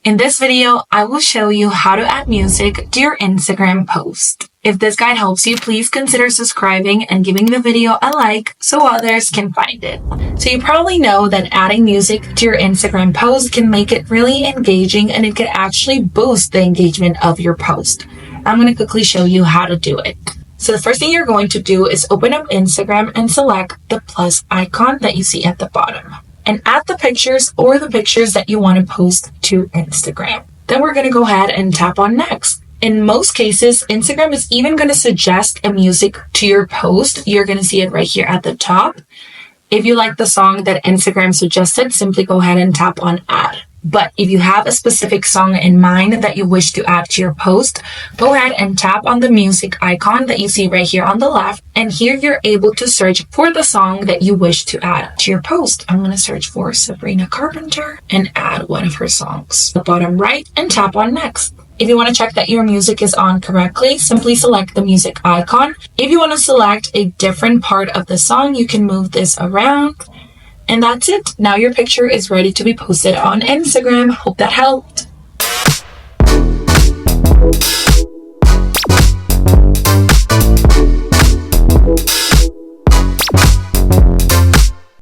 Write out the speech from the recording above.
In this video, I will show you how to add music to your Instagram post. If this guide helps you, please consider subscribing and giving the video a like so others can find it. So you probably know that adding music to your Instagram post can make it really engaging, and it can actually boost the engagement of your post. I'm going to quickly show you how to do it. So the first thing you're going to do is open up Instagram and select the plus icon that you see at the bottom, and add the pictures or the pictures that you want to post to Instagram. Then we're going to go ahead and tap on next. In most cases, Instagram is even going to suggest a music to your post. You're going to see it right here at the top. If you like the song that Instagram suggested, simply go ahead and tap on add. But if you have a specific song in mind that you wish to add to your post, go ahead and tap on the music icon that you see right here on the left. And here you're able to search for the song that you wish to add to your post. I'm going to search for Sabrina Carpenter and add one of her songs. The bottom right, and tap on next. If you want to check that your music is on correctly, simply select the music icon. If you want to select a different part of the song, you can move this around. And that's it. Now your picture is ready to be posted on Instagram. Hope that helped.